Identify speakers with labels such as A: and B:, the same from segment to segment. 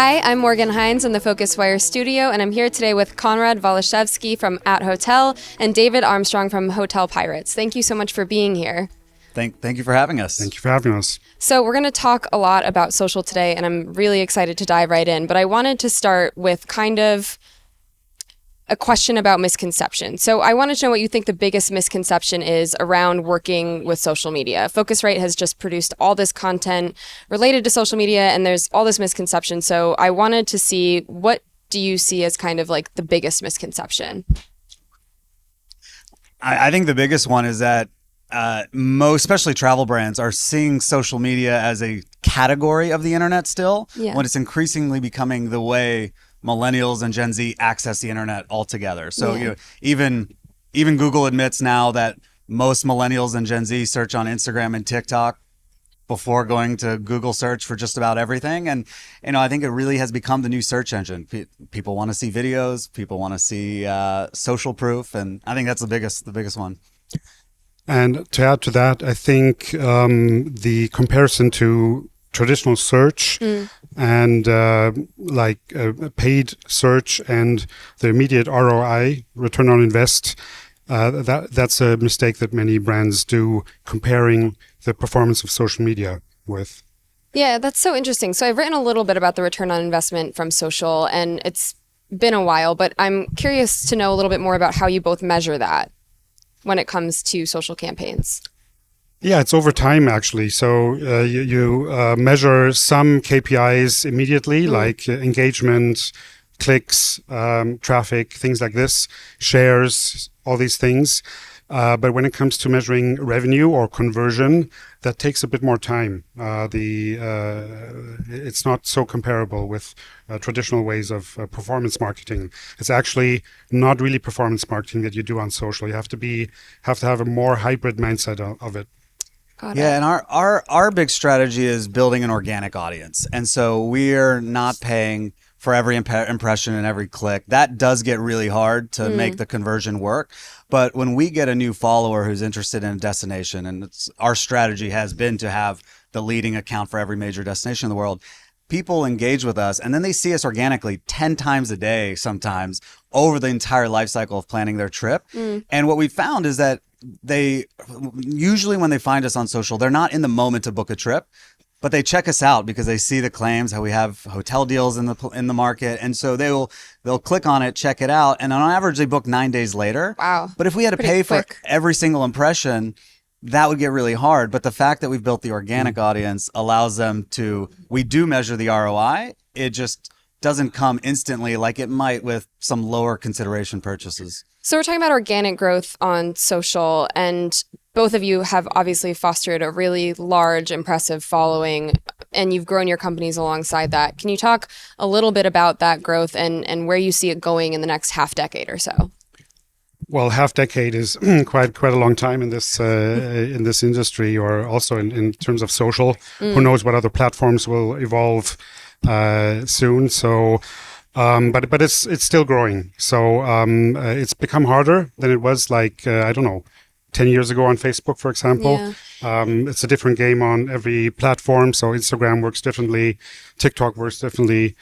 A: Hi, I'm Morgan Hines in the PhocusWire studio, and I'm here today with Konrad Walashevsky from At Hotel and David Armstrong from Hotel Pirates. Thank you so much for being here.
B: Thank you for having us.
C: Thank you for having us.
A: So we're going to talk a lot about social today, and I'm really excited to dive right in. But I wanted to start with kind of a question about misconception. So I wanted to know what you think the biggest misconception is around working with social media. Phocuswright has just produced all this content related to social media, and there's all this misconception. So I wanted to see, what do you see as kind of like the biggest misconception?
B: I think the biggest one is that most, especially travel brands, are seeing social media as a category of the internet still, when it's increasingly becoming the way millennials and Gen Z access the internet altogether. So you know, even Google admits now that most millennials and Gen Z search on Instagram and TikTok before going to Google search for just about everything. And you know, I think it really has become the new search engine. People want to see videos, people want to see social proof, and I think that's the biggest one.
C: And to add to that, I think the comparison to traditional search and paid search and the immediate ROI, return on invest, that's a mistake that many brands do, comparing the performance of social media with.
A: Yeah, that's so interesting. So I've written a little bit about the return on investment from social, and it's been a while, but I'm curious to know a little bit more about how you both measure that when it comes to social campaigns.
C: Yeah, it's over time, actually. So you measure some KPIs immediately, like engagement, clicks, traffic, things like this, shares, all these things. But when it comes to measuring revenue or conversion, that takes a bit more time. It's not so comparable with traditional ways of performance marketing. It's actually not really performance marketing that you do on social. You have to have a more hybrid mindset of it.
B: Yeah, and our big strategy is building an organic audience. And so we're not paying for every impression and every click. That does get really hard to make the conversion work. But when we get a new follower who's interested in a destination, and our strategy has been to have the leading account for every major destination in the world, people engage with us, and then they see us organically 10 times a day sometimes over the entire life cycle of planning their trip. And what we found is that they usually, when they find us on social, they're not in the moment to book a trip, but they check us out because they see the claims, how we have hotel deals in the market, and so they'll click on it, check it out, and on average they book 9 days later.
A: Wow!
B: But if we had to pay for every single impression, that would get really hard. But the fact that we've built the organic audience allows them to. We do measure the ROI. It just doesn't come instantly like it might with some lower consideration purchases.
A: So we're talking about organic growth on social, and both of you have obviously fostered a really large, impressive following, and you've grown your companies alongside that. Can you talk a little bit about that growth and where you see it going in the next half decade or so?
C: Well, half decade is quite a long time in this industry, or also in terms of social. Who knows what other platforms will evolve soon? So. But it's still growing. So it's become harder than it was 10 years ago on Facebook, for example. Yeah. It's a different game on every platform. So Instagram works differently, TikTok works differently.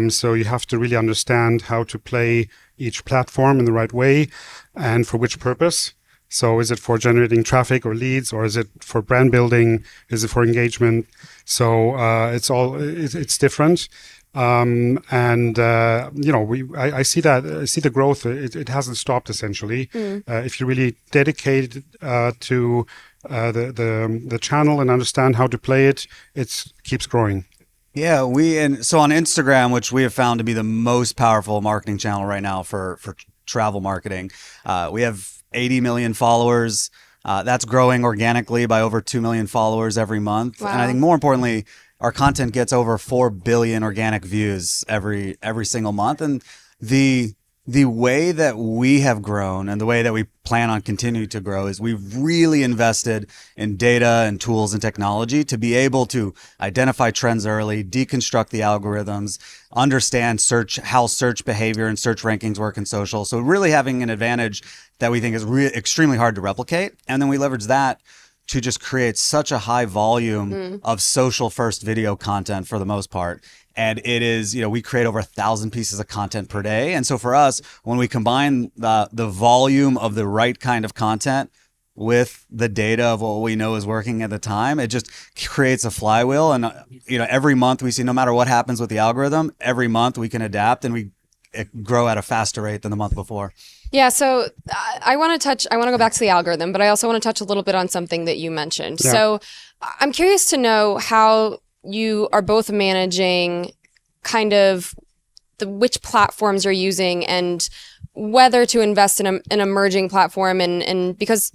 C: So you have to really understand how to play each platform in the right way and for which purpose. So is it for generating traffic or leads, or is it for brand building? Is it for engagement? So it's different. I see the growth. It hasn't stopped, essentially. If you really dedicate to the channel and understand how to play it, it keeps growing.
B: Yeah, so on Instagram, which we have found to be the most powerful marketing channel right now for travel marketing, we have 80 million followers. That's growing organically by over 2 million followers every month. Wow. And I think more importantly, our content gets over 4 billion organic views every single month. And the way that we have grown and the way that we plan on continuing to grow is we've really invested in data and tools and technology to be able to identify trends early, deconstruct the algorithms, understand how search behavior and search rankings work in social. So really having an advantage that we think is extremely hard to replicate. And then we leverage that to just create such a high volume of social first video content for the most part. And it is, we create over 1,000 pieces of content per day. And so for us, when we combine the volume of the right kind of content with the data of what we know is working at the time, it just creates a flywheel. And, every month we see, no matter what happens with the algorithm, every month we can adapt and we grow at a faster rate than the month before.
A: Yeah, so I want to go back to the algorithm, but I also want to touch a little bit on something that you mentioned. Yeah. So I'm curious to know how you are both managing kind of which platforms you're using and whether to invest in an emerging platform. And because,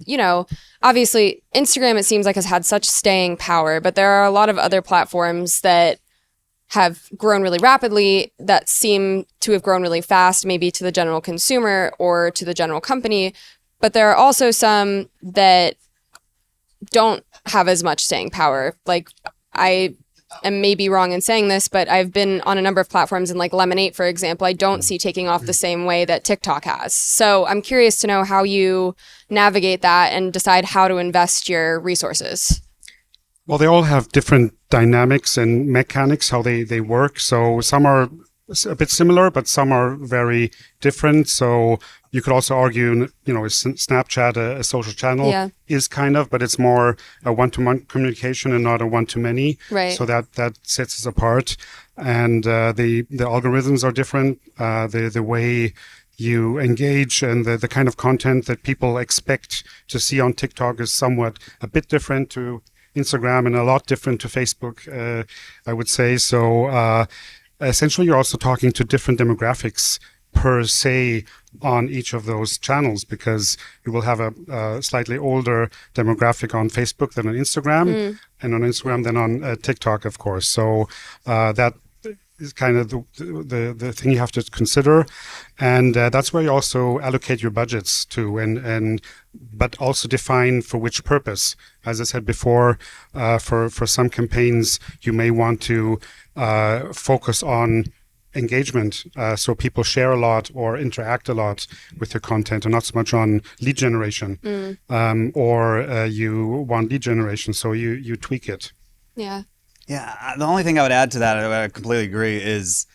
A: obviously Instagram, it seems like, has had such staying power, but there are a lot of other platforms that have grown really rapidly, that seem to have grown really fast, maybe to the general consumer or to the general company. But there are also some that don't have as much staying power. Like, I am maybe wrong in saying this, but I've been on a number of platforms, and like Lemonade, for example, I don't see taking off the same way that TikTok has. So I'm curious to know how you navigate that and decide how to invest your resources.
C: Well, they all have different dynamics and mechanics, how they work. So some are a bit similar, but some are very different. So you could also argue, is Snapchat a social channel?
A: Yeah.
C: Is kind of, but it's more a one-to-one communication and not a one-to-many.
A: Right.
C: So that sets us apart. And the algorithms are different. The way you engage and the kind of content that people expect to see on TikTok is somewhat a bit different to Instagram and a lot different to Facebook, I would say. So essentially, you're also talking to different demographics per se on each of those channels, because you will have a slightly older demographic on Facebook than on Instagram, and on Instagram than on TikTok, of course. So that is kind of the thing you have to consider, and that's where you also allocate your budgets to, but also define for which purpose. As I said before, for some campaigns you may want to focus on engagement, so people share a lot or interact a lot with your content, and not so much on lead generation, or you want lead generation, so you tweak it.
A: Yeah.
B: Yeah, the only thing I would add to that, I completely agree, is,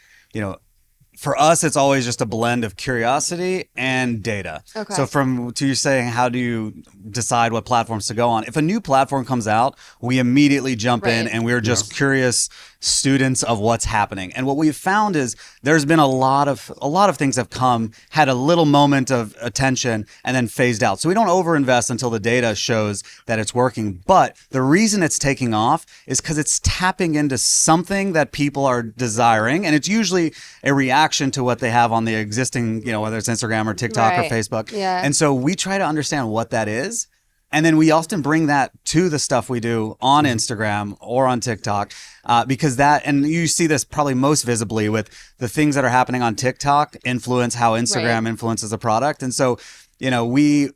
B: for us, it's always just a blend of curiosity and data.
A: Okay.
B: So to you saying, how do you decide what platforms to go on? If a new platform comes out, we immediately jump in, and we're just curious students of what's happening. And what we've found is there's been a lot of things have had a little moment of attention and then phased out. So we don't overinvest until the data shows that it's working. But the reason it's taking off is because it's tapping into something that people are desiring, and it's usually a reaction to what they have on the existing, whether it's Instagram or TikTok or Facebook.
A: Yeah.
B: And so we try to understand what that is. And then we often bring that to the stuff we do on Instagram or on TikTok, because and you see this probably most visibly with the things that are happening on TikTok influence how Instagram influences a product. And so, we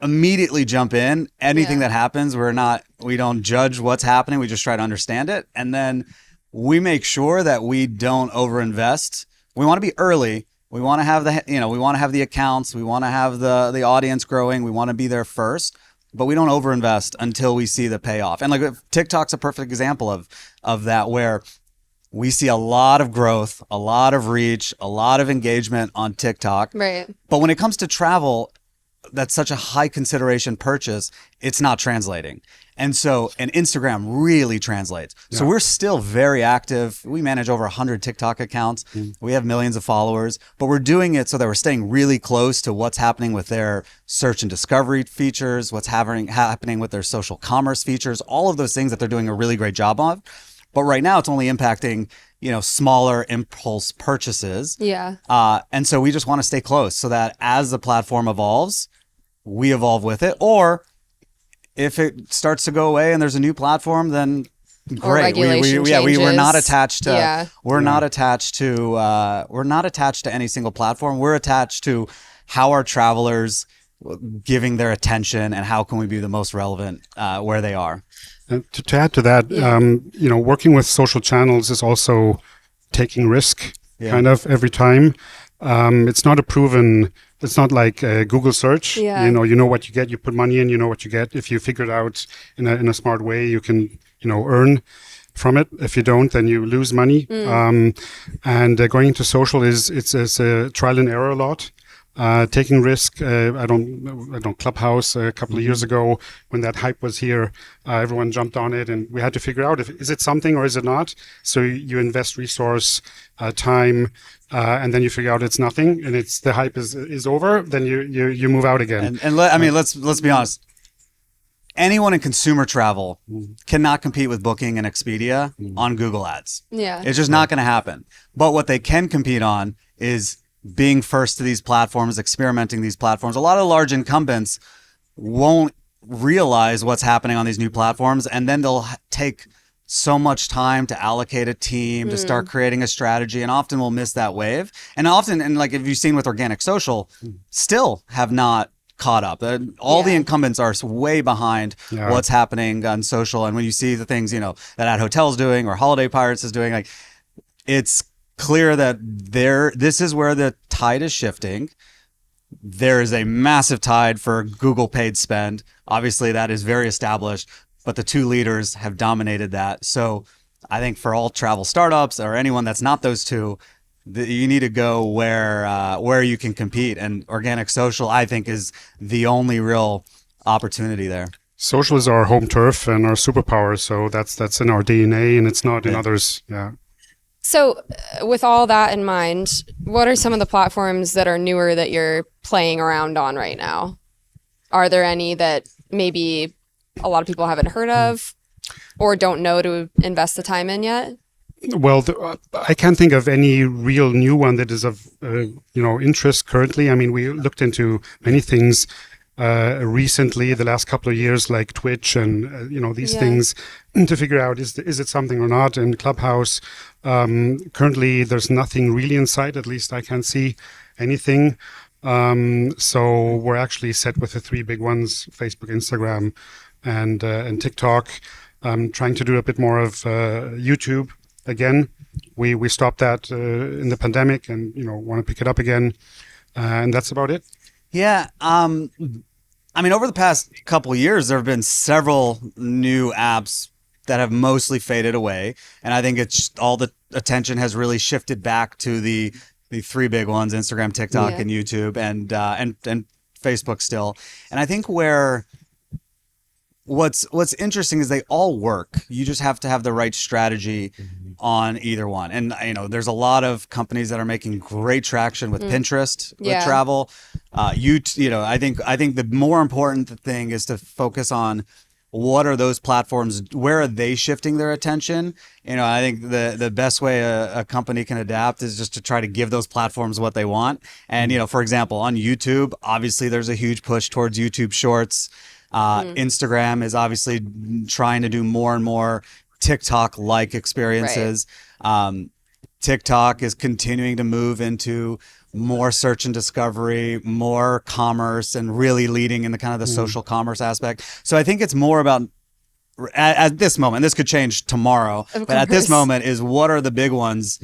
B: immediately jump in. Anything that happens, we don't judge what's happening. We just try to understand it. And then we make sure that we don't overinvest. We want to be early. We want to have the accounts. We want to have the audience growing. We want to be there first. But we don't overinvest until we see the payoff. And like TikTok's a perfect example of that, where we see a lot of growth, a lot of reach, a lot of engagement on TikTok.
A: Right.
B: But when it comes to travel, that's such a high consideration purchase, it's not translating. And Instagram really translates. Yeah. So we're still very active. We manage over 100 TikTok accounts. We have millions of followers, but we're doing it so that we're staying really close to what's happening with their search and discovery features, what's happening with their social commerce features, all of those things that they're doing a really great job of. But right now it's only impacting, smaller impulse purchases.
A: Yeah.
B: And so we just want to stay close so that as the platform evolves, we evolve with it. Or if it starts to go away and there's a new platform, then great. We're not attached to we're not attached to any single platform. We're attached to how are travelers giving their attention and how can we be the most relevant where they are.
C: And to add to that, working with social channels is also taking risk kind of every time. It's not a proven it's not like Google search.
A: Yeah.
C: You know what you get. You put money in, you know what you get. If you figure it out in a smart way, you can earn from it. If you don't, then you lose money. And going into social it's a trial and error a lot. Taking risk. I don't Clubhouse a couple of years ago when that hype was here, everyone jumped on it, and we had to figure out is it something or is it not. So you invest resource, time, and then you figure out it's nothing, and it's the hype is over. Then you move out again.
B: Let's be honest. Anyone in consumer travel cannot compete with Booking and Expedia on Google Ads.
A: Yeah.
B: It's just not going to happen. But what they can compete on is being first to these platforms, experimenting these platforms. A lot of large incumbents won't realize what's happening on these new platforms, and then they'll take so much time to allocate a team to start creating a strategy, and often will miss that wave. And like if you've seen with organic social, still have not caught up. All the incumbents are way behind what's happening on social. And when you see the things, that At Hotel's doing or Holiday Pirates is doing, like, it's clear that this is where the tide is shifting. There is a massive tide for Google paid spend. Obviously, that is very established, but the two leaders have dominated that. So I think for all travel startups or anyone that's not those two, you need to go where you can compete. And organic social, I think, is the only real opportunity there.
C: Social is our home turf and our superpower. So that's in our DNA, and it's not in others. Yeah.
A: So with all that in mind, what are some of the platforms that are newer that you're playing around on right now? Are there any that maybe a lot of people haven't heard of or don't know to invest the time in yet?
C: Well, I can't think of any real new one that is of interest currently. I mean, we looked into many things recently, the last couple of years, like Twitch and these things, to figure out is it something or not. And Clubhouse, currently there's nothing really in sight. At least I can't see anything. So we're actually set with the three big ones: Facebook, Instagram, and TikTok. Trying to do a bit more of YouTube. Again, we stopped that in the pandemic, and want to pick it up again, and that's about it.
B: Yeah, over the past couple of years, there have been several new apps that have mostly faded away, and I think it's all the attention has really shifted back to the three big ones: Instagram, TikTok, and YouTube, and Facebook still. And I think what's interesting is they all work. You just have to have the right strategy on either one. And there's a lot of companies that are making great traction with Pinterest, with travel. I think the more important thing is to focus on what are those platforms, where are they shifting their attention. I think the best way a company can adapt is just to try to give those platforms what they want. And for example, on YouTube, obviously there's a huge push towards YouTube Shorts. Instagram is obviously trying to do more and more TikTok-like experiences. Right. TikTok is continuing to move into more search and discovery, more commerce, and really leading in the kind of the social commerce aspect. So I think it's more about, at this moment, this could change tomorrow, but at this moment is what are the big ones,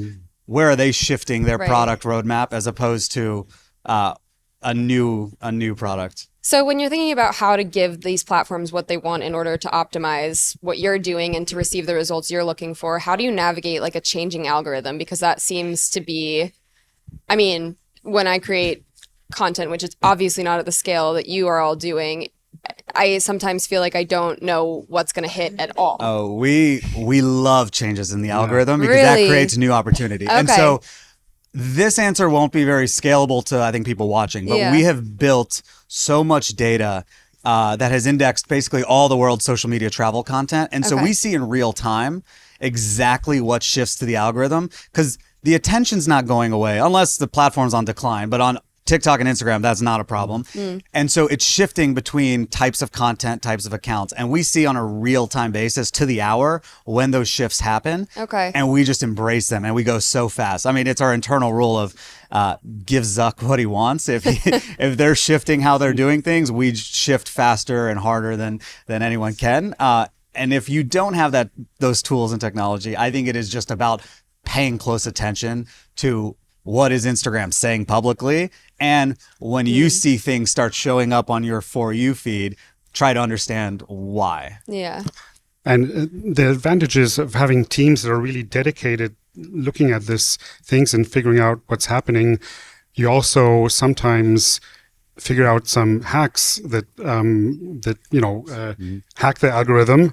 B: where are they shifting their product roadmap as opposed to a new product.
A: So when you're thinking about how to give these platforms what they want in order to optimize what you're doing and to receive the results you're looking for, how do you navigate like a changing algorithm? Because that seems to be, when I create content, which is obviously not at the scale that you are all doing, I sometimes feel like I don't know what's going to hit at all.
B: Oh, we love changes in the algorithm because that creates new opportunity. Okay. And so this answer won't be very scalable to, I think, people watching, but we have built so much data that has indexed basically all the world's social media travel content. And so we see in real time exactly what shifts to the algorithm, because the attention's not going away unless the platform's on decline. But on TikTok and Instagram, that's not a problem. And so it's shifting between types of content, types of accounts. And we see on a real-time basis to the hour when those shifts happen. Okay. And we just embrace them and we go so fast. It's our internal rule of give Zuck what he wants. If they're shifting how they're doing things, we shift faster and harder than anyone can. And if you don't have those tools and technology, I think it is just about paying close attention to what is Instagram saying publicly? And when you see things start showing up on your For You feed, try to understand why.
A: Yeah.
C: And the advantages of having teams that are really dedicated looking at these things and figuring out what's happening, you also sometimes figure out some hacks that hack the algorithm,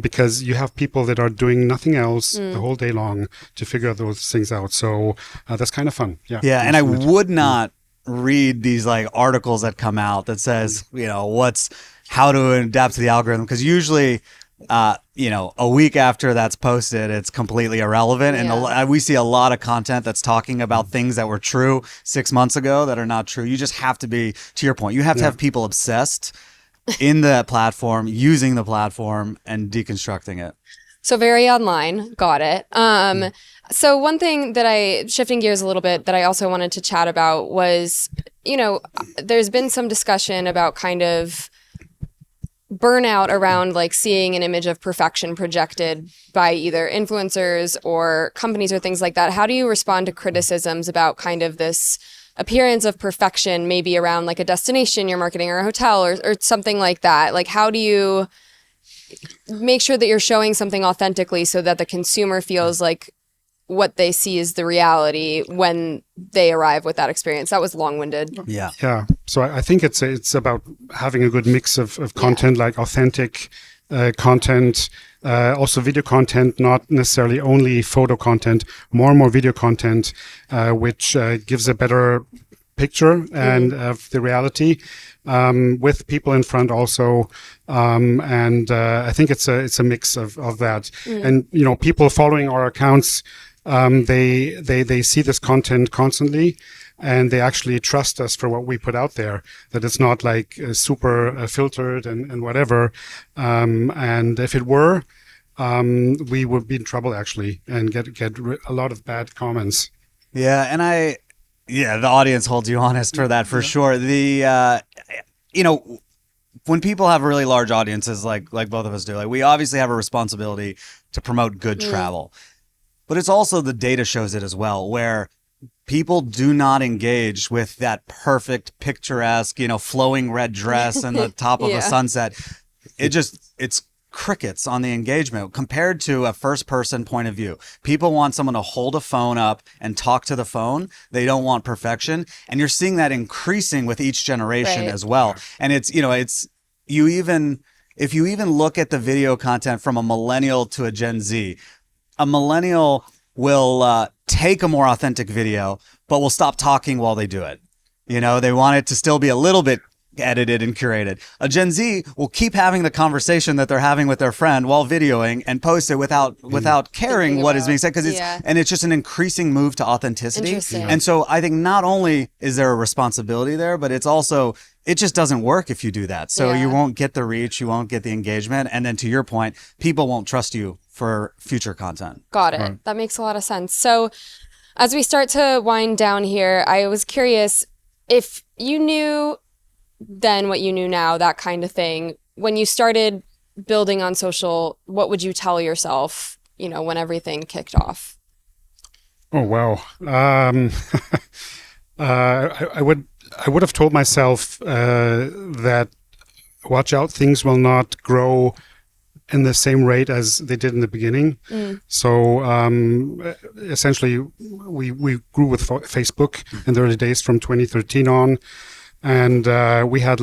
C: because you have people that are doing nothing else the whole day long to figure those things out. So that's kind of fun. Yeah.
B: And I would not read these like articles that come out that says, how to adapt to the algorithm, because usually a week after that's posted, it's completely irrelevant. And we see a lot of content that's talking about things that were true 6 months ago that are not true. You just have to be, to your point, you have to have people obsessed in the platform, using the platform and deconstructing it.
A: So very online. Got it. So one thing that shifting gears a little bit, that I also wanted to chat about was, there's been some discussion about kind of burnout around like seeing an image of perfection projected by either influencers or companies or things like that. How do you respond to criticisms about kind of this appearance of perfection, maybe around like a destination you're marketing or a hotel or something like that? Like, how do you make sure that you're showing something authentically so that the consumer feels like what they see is the reality when they arrive with that experience? That was long-winded.
C: Yeah. So I think it's about having a good mix of content, like authentic content, also video content, not necessarily only photo content, more and more video content, which gives a better picture and of the reality, with people in front also. And I think it's a mix of that. And, people following our accounts, they see this content constantly, and they actually trust us for what we put out there, that it's not like super filtered and whatever. And if it were, we would be in trouble actually and get a lot of bad comments.
B: Yeah. And the audience holds you honest for that, for sure. When people have really large audiences, like both of us do, like we obviously have a responsibility to promote good travel. But it's also, the data shows it as well, where people do not engage with that perfect, picturesque, flowing red dress and the top of a sunset. It's crickets on the engagement compared to a first person point of view. People want someone to hold a phone up and talk to the phone. They don't want perfection. And you're seeing that increasing with each generation as well. And if you even look at the video content from a millennial to a Gen Z, a millennial will take a more authentic video, but will stop talking while they do it. They want it to still be a little bit edited and curated. A Gen Z will keep having the conversation that they're having with their friend while videoing and post it without caring what is being said, because it's just an increasing move to authenticity. And so I think not only is there a responsibility there, but it's also, it just doesn't work if you do that. So you won't get the reach, you won't get the engagement, and then to your point, people won't trust you for future content.
A: Got it. That makes a lot of sense. So as we start to wind down here, I was curious if you knew then what you knew now, that kind of thing. When you started building on social, what would you tell yourself, when everything kicked off?
C: Oh, wow. I would have told myself that watch out, things will not grow in the same rate as they did in the beginning. So essentially, we grew with Facebook in the early days from 2013 on. And we had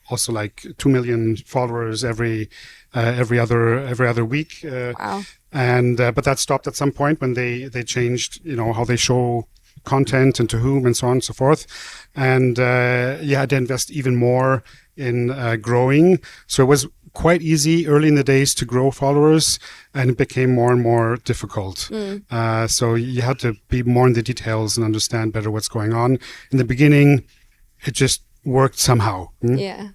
C: also 2 million followers every other week.
A: Wow.
C: And but that stopped at some point when they changed, how they show content and to whom and so on and so forth. And you had to invest even more in growing. So it was quite easy early in the days to grow followers, and it became more and more difficult. So you had to be more in the details and understand better what's going on. In the beginning, it just worked somehow.
A: Yeah.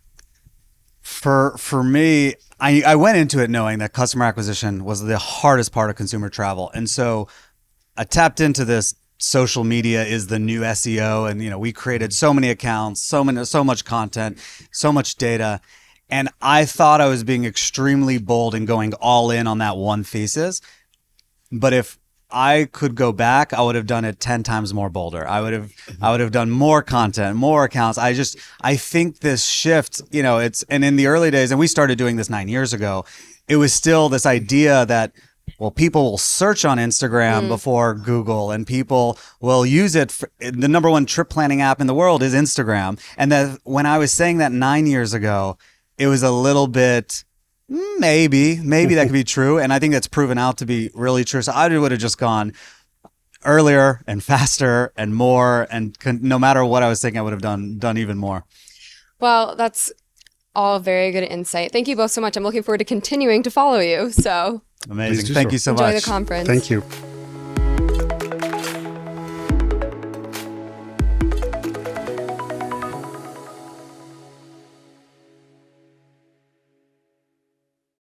B: For me, I went into it knowing that customer acquisition was the hardest part of consumer travel. And so I tapped into this. Social media is the new SEO. And, we created so many accounts, so much content, so much data. And I thought I was being extremely bold and going all in on that one thesis. But if I could go back, I would have done it 10 times more bolder. I would have done more content, more accounts. I think this shift, and in the early days, and we started doing this 9 years ago, it was still this idea that, well, people will search on Instagram before Google, and people will use it. The number one trip planning app in the world is Instagram. And that when I was saying that 9 years ago, it was a little bit, maybe that could be true. And I think that's proven out to be really true. So I would have just gone earlier and faster and more. And no matter what I was thinking, I would have done even more.
A: Well, that's all very good insight. Thank you both so much. I'm looking forward to continuing to follow you. So
B: amazing.
C: Please do
B: Thank
C: so.
B: you so
A: enjoy
B: much.
A: the conference.
C: Thank you.